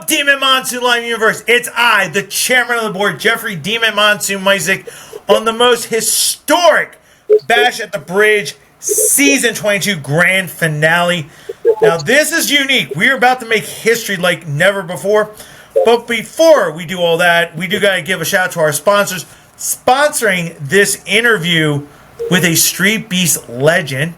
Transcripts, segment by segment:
up, Demon Monsoon Live Universe? It's I, the chairman of the board, Jeffrey Demon Monsoon Mysick, on the most historic Bash at the Bridge Season 22 Grand Finale. Now, this is unique. We're about to make history like never before. But before we do all that, we do got to give a shout out to our sponsors sponsoring this interview with a Streeetbeefs legend.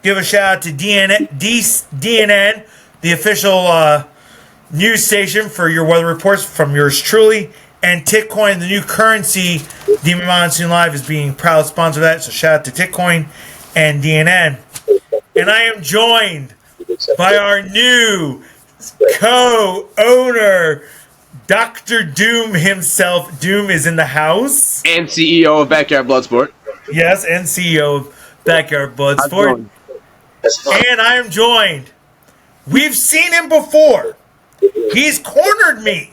Give a shout out to DNN, the official news station for your weather reports from yours truly, and Titcoin, the new currency. Demon Monsoon Live is being proud sponsor of that, so shout out to Titcoin and DNN. And I am joined by our new co-owner, Dr. Doom himself. Doom is in the house. And CEO of Backyard Bloodsport. Yes, and CEO of Backyard Bloodsport. And I am joined. We've seen him before. He's cornered me.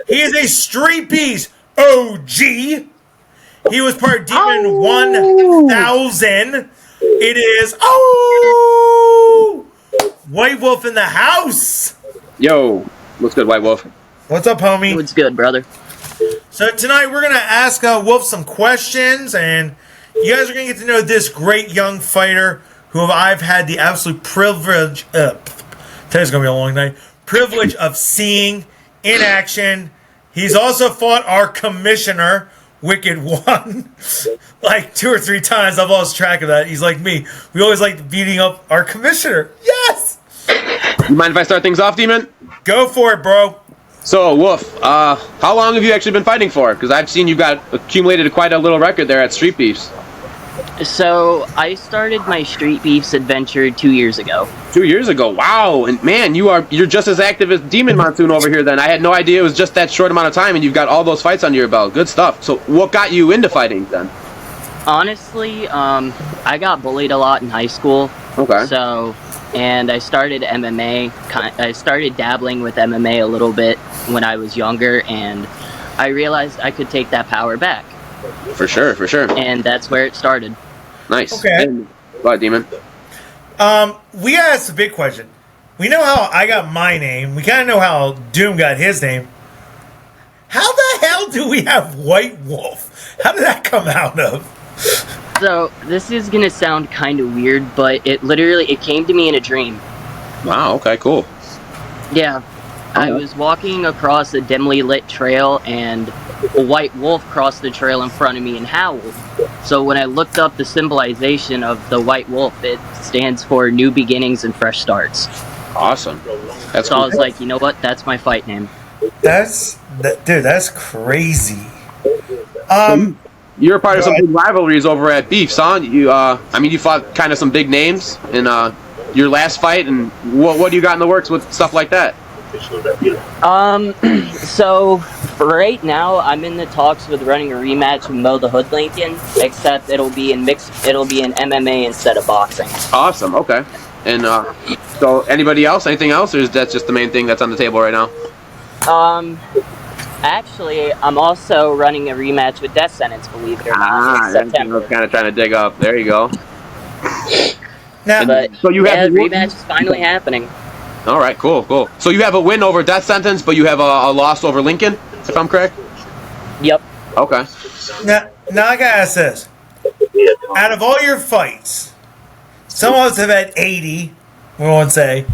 He is a Streeetbeefs OG. He was part of Demon 1000. It is White Wolf in the house. Yo, what's good, White Wolf? What's up, homie? What's good, brother? So tonight we're gonna ask Wolf some questions, and you guys are gonna get to know this great young fighter who I've had the absolute privilege. Today's gonna be a long night. Privilege of seeing in action. He's also fought our commissioner, Wicked One, like 2 or 3 times. I've lost track of that. He's like me. We always like beating up our commissioner. Yes! You mind if I start things off, Demon? Go for it, bro. So, Wolf, how long have you actually been fighting for? Because I've seen you've got accumulated quite a little record there at Streeetbeefs. So, I started my Streeetbeefs adventure 2 years ago. 2 years ago, wow! And man, you're just as active as Demon Monsoon over here. Then I had no idea it was just that short amount of time, and you've got all those fights under your belt. Good stuff. So, what got you into fighting then? Honestly, I got bullied a lot in high school. Okay. And I started MMA. I started dabbling with MMA a little bit when I was younger, and I realized I could take that power back. For sure, for sure. And that's where it started. Nice. Okay. Go ahead, Demon. We asked a big question. We know how I got my name. We kind of know how Doom got his name. How the hell do we have White Wolf? How did that come out of? So, this is gonna sound kind of weird, but it came to me in a dream. Wow, okay, cool. Yeah. I was walking across a dimly lit trail, and a white wolf crossed the trail in front of me and howled. So when I looked up the symbolization of the white wolf, it stands for new beginnings and fresh starts. Awesome. That's So cool. I was like, you know what? That's my fight name. Dude, that's crazy. You're a part of some big rivalries over at Beefs, huh? You fought kind of some big names in your last fight, and what do you got in the works with stuff like that? So for right now, I'm in the talks with running a rematch with Mo the Hood Lincoln, except it'll be in MMA instead of boxing. Awesome. Okay. And so anything else, or is that just the main thing that's on the table right now? Actually, I'm also running a rematch with Death Sentence, believe it or not, in September. I was kind of trying to dig up. There you go. Now, But So you have the rematch is finally happening. All right, cool. So you have a win over Death Sentence, but you have a loss over Lincoln, if I'm correct? Yep. Okay. now I gotta ask this. Out of all your fights, some of us have had 80, we won't say.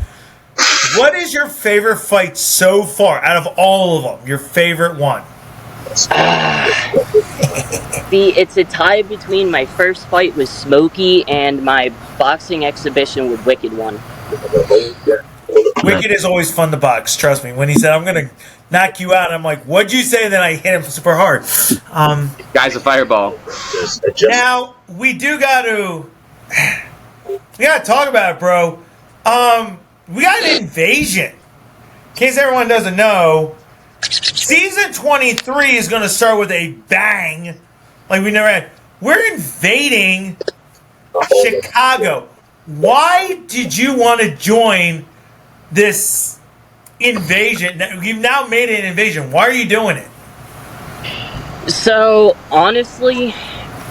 What is your favorite fight so far, out of all of them? Your favorite one? It's a tie between my first fight with Smokey and my boxing exhibition with Wicked One. Wicked is always fun to box, trust me. When he said, I'm going to knock you out, I'm like, what'd you say? And then I hit him super hard. Guy's a fireball. Now, we got to talk about it, bro. We got an invasion. In case everyone doesn't know, Season 23 is going to start with a bang like we never had. We're invading Chicago. Why did you want to join this invasion? You've now made it an invasion. Why are you doing it? So, honestly,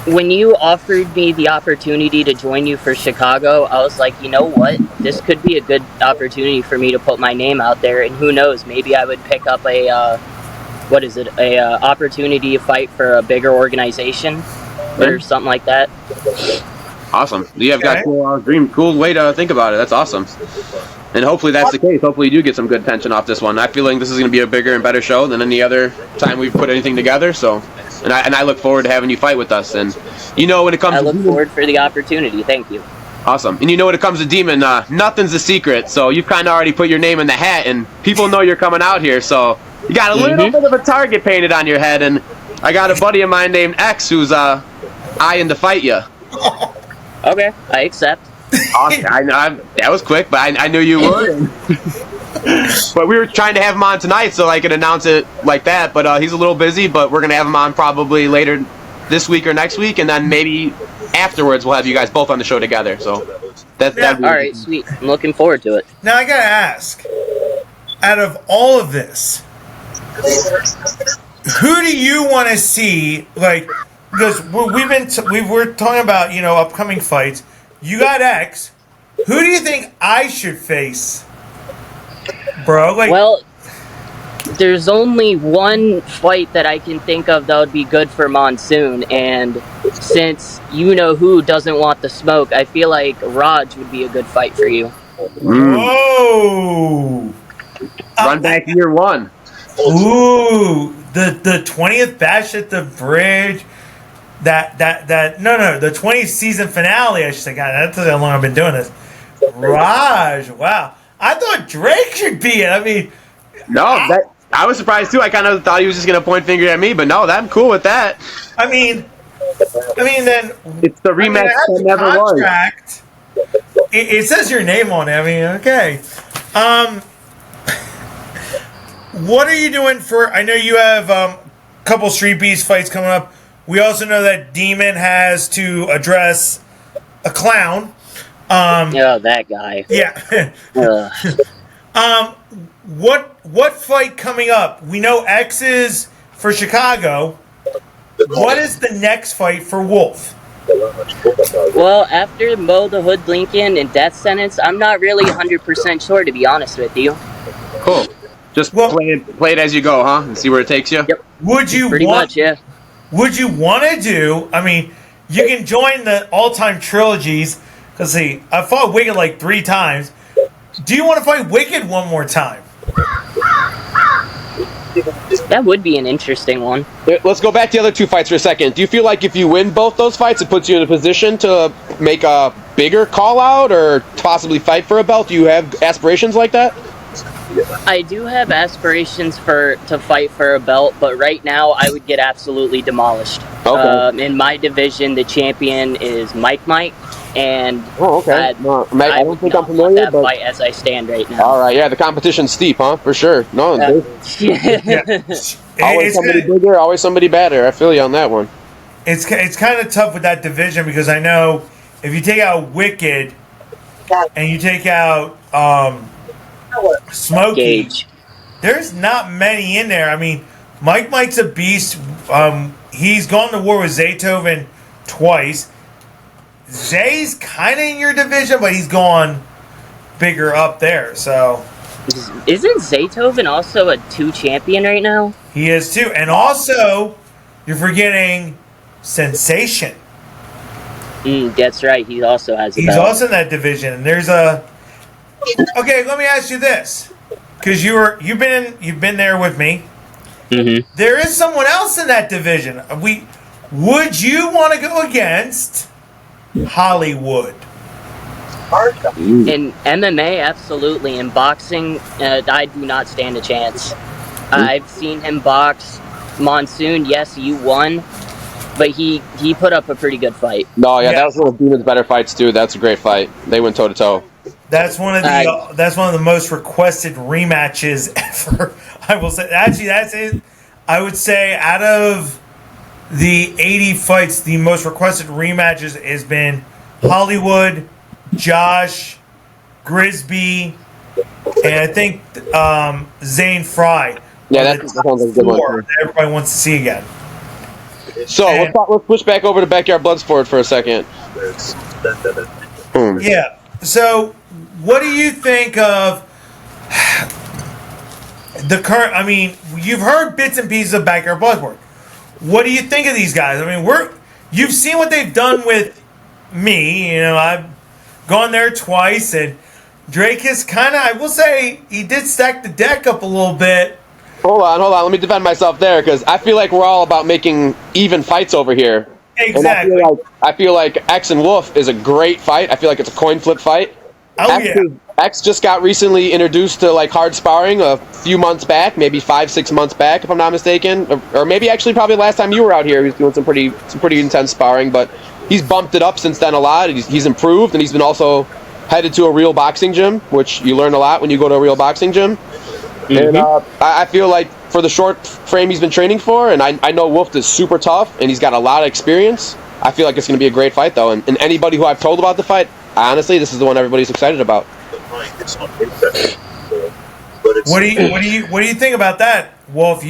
when you offered me the opportunity to join you for Chicago, I was like, you know what? This could be a good opportunity for me to put my name out there, and who knows? Maybe I would pick up a opportunity to fight for a bigger organization or something like that. Awesome. You have got cool way to think about it. That's awesome. And hopefully that's the case. Hopefully you do get some good tension off this one. I feel like this is going to be a bigger and better show than any other time we've put anything together. So, and I look forward to having you fight with us. And when it comes, I look forward for the opportunity. Thank you. Awesome. And when it comes to Demon, nothing's a secret. So you've kind of already put your name in the hat, and people know you're coming out here. So you got a little bit of a target painted on your head. And I got a buddy of mine named X who's eyeing to fight you. Okay, I accept. Awesome. I know that was quick, but I knew you would. But we were trying to have him on tonight so I could announce it like that. But he's a little busy, but we're going to have him on probably later this week or next week. And then maybe afterwards we'll have you guys both on the show together. So that's all right, sweet. I'm looking forward to it. Now I got to ask, out of all of this, who do you want to see, like, because we were talking about, upcoming fights. You got X. Who do you think I should face, bro? Well, there's only one fight that I can think of that would be good for Monsoon, and since who doesn't want the smoke, I feel like Raj would be a good fight for you. Whoa! Run back year one. Ooh, the 20th bash at the bridge. The 20th season finale, I should say. God, that's how long I've been doing this. Raj, wow. I thought Drake should be it. I mean, no, I was surprised too. I kind of thought he was just going to point finger at me, but no, I'm cool with that. I mean, then it's the rematch that never was. It says your name on it. I mean, okay. What are you doing for? I know you have a couple Street Beefs fights coming up. We also know that Demon has to address a clown. That guy. Yeah. What fight coming up? We know X is for Chicago. What is the next fight for Wolf? Well, after Mo the Hood Lincoln and Death Sentence, I'm not really 100% sure, to be honest with you. Cool. Just play it as you go, huh? And see where it takes you? Yep. Would you Pretty much, yeah. Would you want to do, I mean, you can join the all-time trilogies, because see, I fought Wicked like 3 times. Do you want to fight Wicked one more time? That would be an interesting one. Let's go back to the other 2 fights for a second. Do you feel like if you win both those fights, it puts you in a position to make a bigger call-out or possibly fight for a belt? Do you have aspirations like that? I do have aspirations to fight for a belt, but right now I would get absolutely demolished. Okay. In my division, the champion is Mike, and I don't think I'm familiar with that fight as I stand right now. All right, yeah, the competition's steep, huh? For sure. No, always somebody bigger, always somebody better. I feel you on that one. It's kind of tough with that division because I know if you take out Wicked and you take out Smokey, Gage, there's not many in there. I mean, Mike's a beast. He's gone to war with Zaytoven twice. Zay's kind of in your division, but he's gone bigger up there. So, isn't Zaytoven also a 2 champion right now? He is too, and also you're forgetting Sensation. That's right. He also has. He's also in that division, and there's a. Okay, let me ask you this, because you've been there with me. Mm-hmm. There is someone else in that division. Would you want to go against Hollywood? In MMA, absolutely. In boxing, I do not stand a chance. I've seen him box Monsoon. Yes, you won, but he put up a pretty good fight. No, yeah, that was one of Demon's better fights too. That's a great fight. They went toe to toe. That's one of the most requested rematches ever. I will say. Actually, that's it. I would say out of the 80 fights, the most requested rematches has been Hollywood, Josh, Grisby, and I think Zane Fry. Yeah, that sounds like a good one. That everybody wants to see again. So And- let's push back over to Backyard Bloodsport for a second. Yeah. So, what do you think of the current? I mean, you've heard bits and pieces of Backyard Bloodsport. What do you think of these guys? I mean, you've seen what they've done with me. You know, I've gone there twice, and Drake is kind of. I will say he did stack the deck up a little bit. Hold on. Let me defend myself there because I feel like we're all about making even fights over here. Exactly. And I feel like X and Wolf is a great fight. I feel like it's a coin flip fight. Oh, X just got recently introduced to like hard sparring a few months back, maybe 5-6 months back, if I'm not mistaken, or maybe actually probably last time you were out here, he was doing some pretty intense sparring. But he's bumped it up since then a lot. He's improved, and he's been also headed to a real boxing gym, which you learn a lot when you go to a real boxing gym. And I feel like for the short frame he's been training for, and I know Wolf is super tough, and he's got a lot of experience. I feel like it's going to be a great fight, though. And anybody who I've told about the fight, honestly, this is the one everybody's excited about. What do you think about that, Wolf?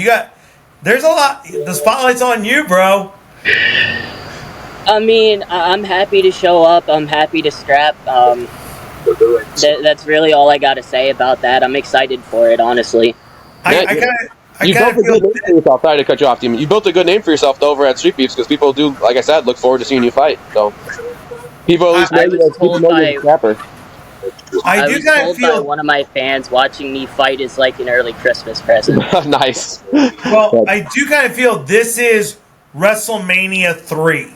There's a lot. The spotlight's on you, bro. I mean, I'm happy to show up. I'm happy to scrap. That's really all I got to say about that. I'm excited for it, honestly. You built a good name for yourself. Sorry to cut you off, Demon. You built a good name for yourself over at Street Beefs because people do, like I said, look forward to seeing you fight. So people at least know you're a scrapper. I was told by one of my fans watching me fight is like an early Christmas present. Nice. Well, I do kind of feel this is WrestleMania 3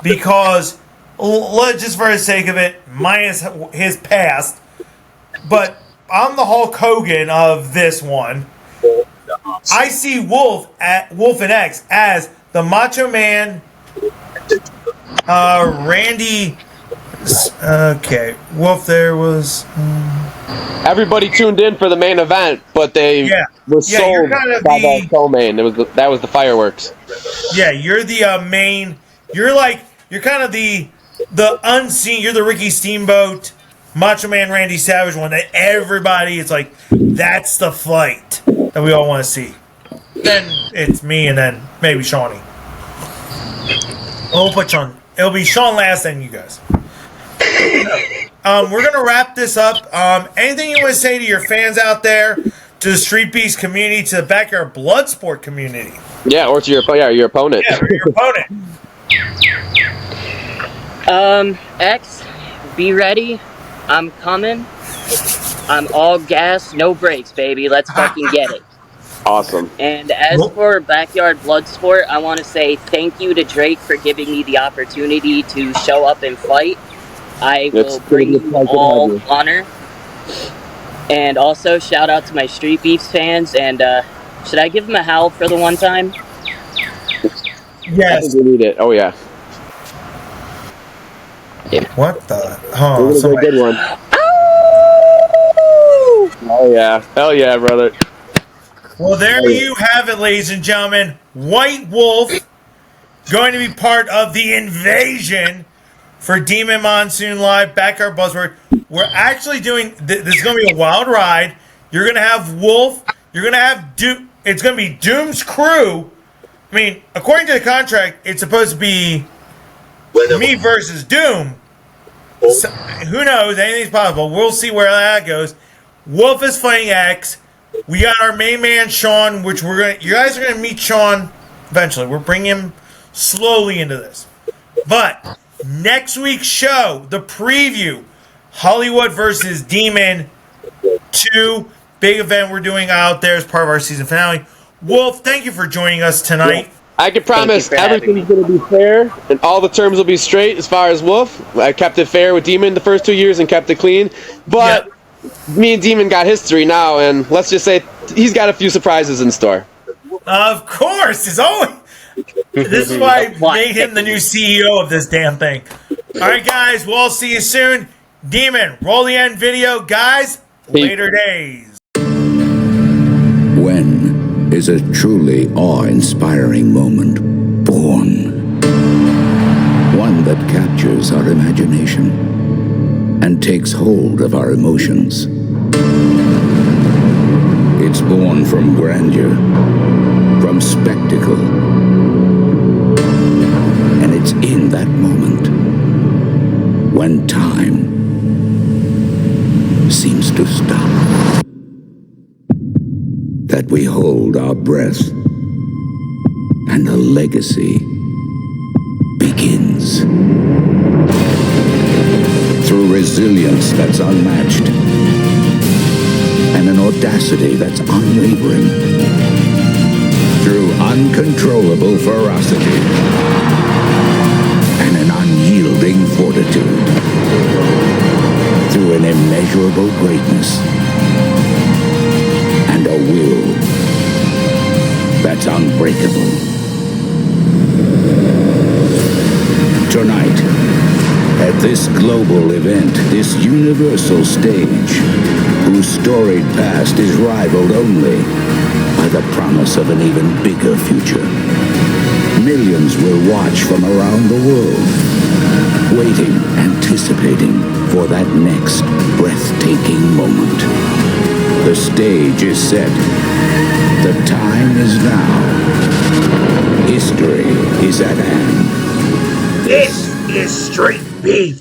because, just for the sake of it, minus his past, but I'm the Hulk Hogan of this one. I see Wolf and X as the Macho Man, Randy. Okay, Wolf. There was everybody tuned in for the main event, but they were sold by that co-main. That was the fireworks. Yeah, you're the main. You're kind of the unseen. You're the Ricky Steamboat, Macho Man, Randy Savage one that everybody is like. That's the fight that we all want to see. Then it's me, and then maybe Shawnee. We'll put Sean. It'll be Sean last, then you guys. We're gonna wrap this up. Anything you want to say to your fans out there, to the Street Beefs community, to the Backyard Bloodsport community? Yeah, or to your opponent. Yeah, or your opponent. X, be ready. I'm coming. I'm all gas, no brakes, baby. Let's fucking get it. Awesome. And as for Backyard Bloodsport, I want to say thank you to Drake for giving me the opportunity to show up and fight. I will bring you all honor. And also, shout out to my Street Beefs fans. And should I give them a howl for the one time? Yes. I think we need it. Oh, yeah. What the? Oh, a good one. Oh, yeah. Hell yeah, brother. Well, there you have it, ladies and gentlemen. White Wolf going to be part of the invasion for Demon Monsoon Live, Backyard Buzzword. We're actually doing, this is going to be a wild ride. You're going to have Wolf. You're going to have Doom. It's going to be Doom's crew. I mean, according to the contract, it's supposed to be me versus Doom. So, who knows? Anything's possible. We'll see where that goes. Wolf is fighting X. We got our main man, Sean, which you guys are going to meet Sean eventually. We're bringing him slowly into this. But next week's show, the preview, Hollywood versus Demon 2, big event we're doing out there as part of our season finale. Wolf, thank you for joining us tonight. I can promise everything's going to be fair, and all the terms will be straight as far as Wolf. I kept it fair with Demon the first 2 years and kept it clean. But me and Demon got history now, and let's just say he's got a few surprises in store. Of course. It's always... This is why I made him the new CEO of this damn thing. All right, guys. We'll all see you soon. Demon, roll the end video. Guys, later days. When is a truly awe-inspiring moment born? One that captures our imagination and takes hold of our emotions. It's born from grandeur, from spectacle, in that moment, when time seems to stop, that we hold our breath and a legacy begins. Through resilience that's unmatched and an audacity that's unwavering, through uncontrollable ferocity and an unyielding fortitude, through an immeasurable greatness and a will that's unbreakable. Tonight, at this global event, this universal stage, whose storied past is rivaled only by the promise of an even bigger future, millions will watch from around the world, waiting, anticipating for that next breathtaking moment. The stage is set. The time is now. History is at hand. This is Street Beef.